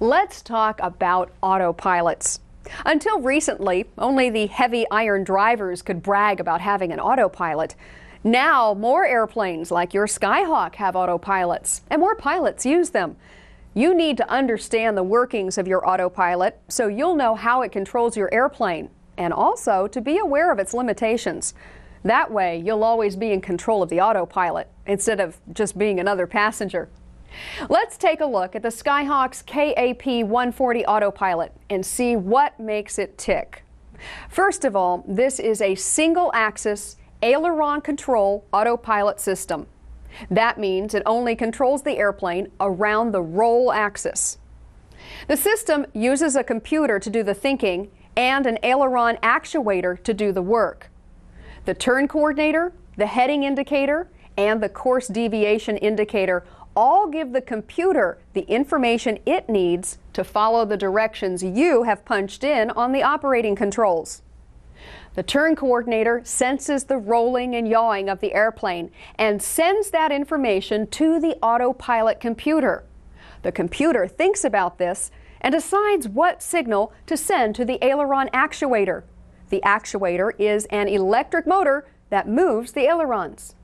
Let's talk about autopilots. Until recently, only the heavy iron drivers could brag about having an autopilot. Now, more airplanes like your Skyhawk have autopilots, and more pilots use them. You need to understand the workings of your autopilot so you'll know how it controls your airplane, and also to be aware of its limitations. That way, you'll always be in control of the autopilot instead of just being another passenger. Let's take a look at the Skyhawk's KAP-140 autopilot and see what makes it tick. First of all, this is a single-axis aileron control autopilot system. That means it only controls the airplane around the roll axis. The system uses a computer to do the thinking and an aileron actuator to do the work. The turn coordinator, the heading indicator, and the course deviation indicator all give the computer the information it needs to follow the directions you have punched in on the operating controls. The turn coordinator senses the rolling and yawing of the airplane and sends that information to the autopilot computer. The computer thinks about this and decides what signal to send to the aileron actuator. The actuator is an electric motor that moves the ailerons.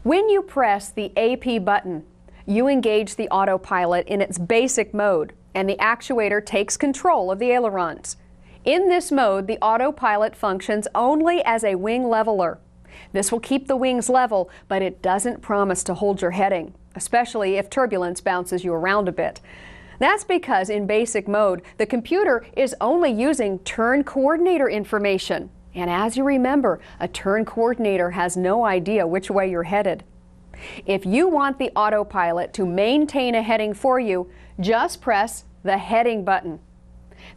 When you press the AP button, you engage the autopilot in its basic mode, and the actuator takes control of the ailerons. In this mode, the autopilot functions only as a wing leveler. This will keep the wings level, but it doesn't promise to hold your heading, especially if turbulence bounces you around a bit. That's because in basic mode, the computer is only using turn coordinator information. And as you remember, a turn coordinator has no idea which way you're headed. If you want the autopilot to maintain a heading for you, just press the heading button.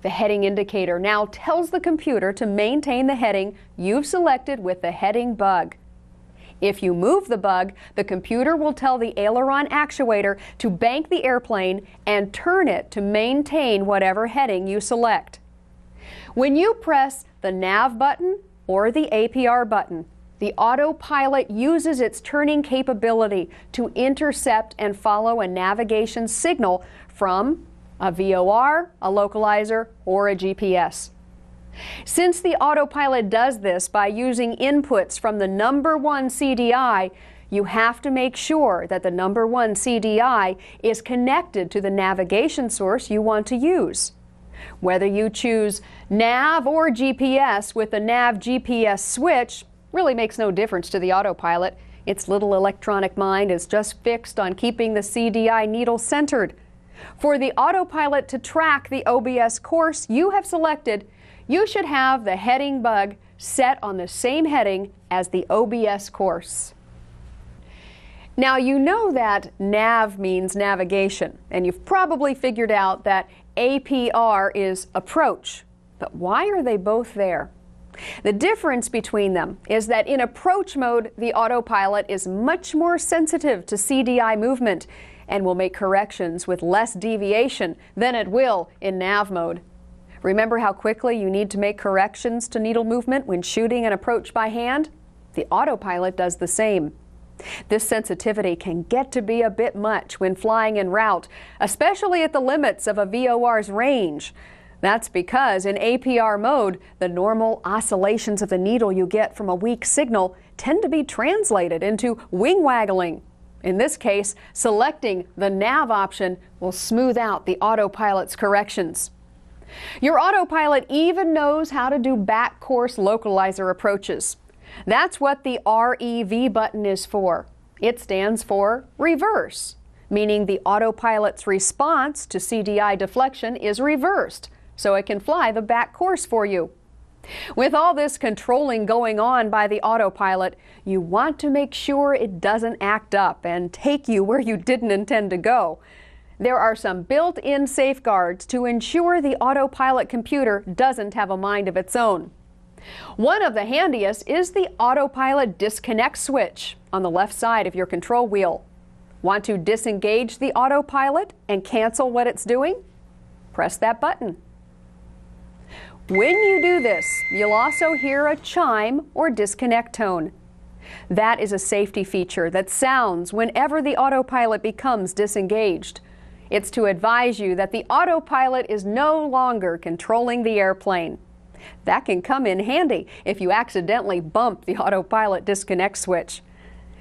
The heading indicator now tells the computer to maintain the heading you've selected with the heading bug. If you move the bug, the computer will tell the aileron actuator to bank the airplane and turn it to maintain whatever heading you select. When you press the nav button or the APR button, the autopilot uses its turning capability to intercept and follow a navigation signal from a VOR, a localizer, or a GPS. Since the autopilot does this by using inputs from the number 1 CDI, you have to make sure that the number 1 CDI is connected to the navigation source you want to use. Whether you choose nav or GPS with the nav GPS switch really makes no difference to the autopilot. Its little electronic mind is just fixed on keeping the CDI needle centered. For the autopilot to track the OBS course you have selected, you should have the heading bug set on the same heading as the OBS course. Now you know that nav means navigation, and you've probably figured out that APR is approach. But why are they both there? The difference between them is that in approach mode, the autopilot is much more sensitive to CDI movement and will make corrections with less deviation than it will in nav mode. Remember how quickly you need to make corrections to needle movement when shooting an approach by hand? The autopilot does the same. This sensitivity can get to be a bit much when flying en route, especially at the limits of a VOR's range. That's because in APR mode, the normal oscillations of the needle you get from a weak signal tend to be translated into wing waggling. In this case, selecting the nav option will smooth out the autopilot's corrections. Your autopilot even knows how to do back course localizer approaches. That's what the REV button is for. It stands for reverse, meaning the autopilot's response to CDI deflection is reversed, so it can fly the back course for you. With all this controlling going on by the autopilot, you want to make sure it doesn't act up and take you where you didn't intend to go. There are some built-in safeguards to ensure the autopilot computer doesn't have a mind of its own. One of the handiest is the autopilot disconnect switch on the left side of your control wheel. Want to disengage the autopilot and cancel what it's doing? Press that button. When you do this, you'll also hear a chime or disconnect tone. That is a safety feature that sounds whenever the autopilot becomes disengaged. It's to advise you that the autopilot is no longer controlling the airplane. That can come in handy if you accidentally bump the autopilot disconnect switch.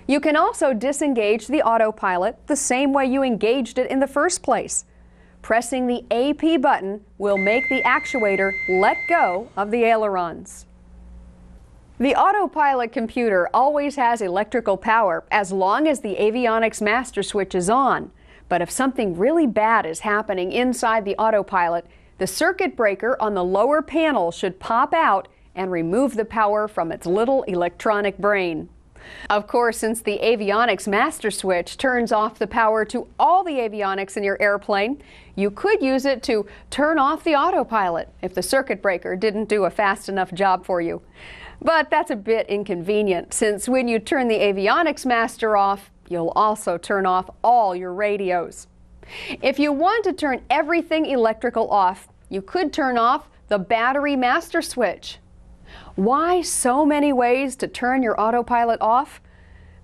You can also disengage the autopilot the same way you engaged it in the first place. Pressing the AP button will make the actuator let go of the ailerons. The autopilot computer always has electrical power as long as the avionics master switch is on. But if something really bad is happening inside the autopilot, the circuit breaker on the lower panel should pop out and remove the power from its little electronic brain. Of course, since the avionics master switch turns off the power to all the avionics in your airplane, you could use it to turn off the autopilot if the circuit breaker didn't do a fast enough job for you. But that's a bit inconvenient, since when you turn the avionics master off, you'll also turn off all your radios. If you want to turn everything electrical off, you could turn off the battery master switch. Why so many ways to turn your autopilot off?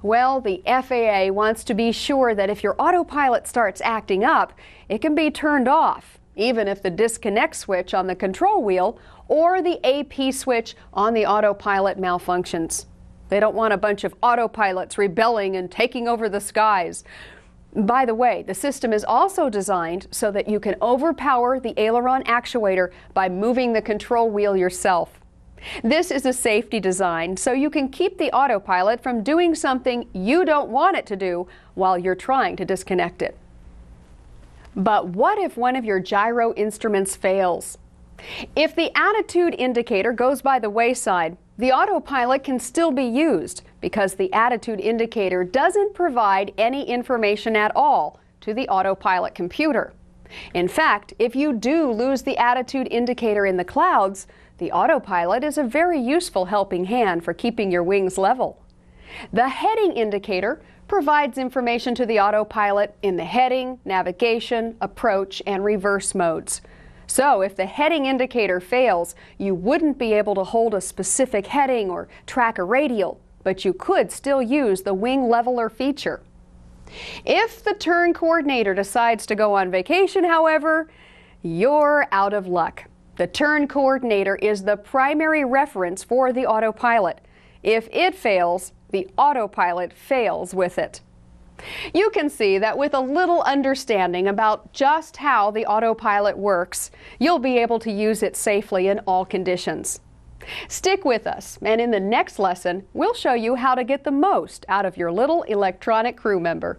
Well, the FAA wants to be sure that if your autopilot starts acting up, it can be turned off, even if the disconnect switch on the control wheel or the AP switch on the autopilot malfunctions. They don't want a bunch of autopilots rebelling and taking over the skies. By the way, the system is also designed so that you can overpower the aileron actuator by moving the control wheel yourself. This is a safety design, so you can keep the autopilot from doing something you don't want it to do while you're trying to disconnect it. But what if one of your gyro instruments fails? If the attitude indicator goes by the wayside, the autopilot can still be used because the attitude indicator doesn't provide any information at all to the autopilot computer. In fact, if you do lose the attitude indicator in the clouds, the autopilot is a very useful helping hand for keeping your wings level. The heading indicator provides information to the autopilot in the heading, navigation, approach, and reverse modes. So if the heading indicator fails, you wouldn't be able to hold a specific heading or track a radial, but you could still use the wing leveler feature. If the turn coordinator decides to go on vacation, however, you're out of luck. The turn coordinator is the primary reference for the autopilot. If it fails, the autopilot fails with it. You can see that with a little understanding about just how the autopilot works, you'll be able to use it safely in all conditions. Stick with us, and in the next lesson, we'll show you how to get the most out of your little electronic crew member.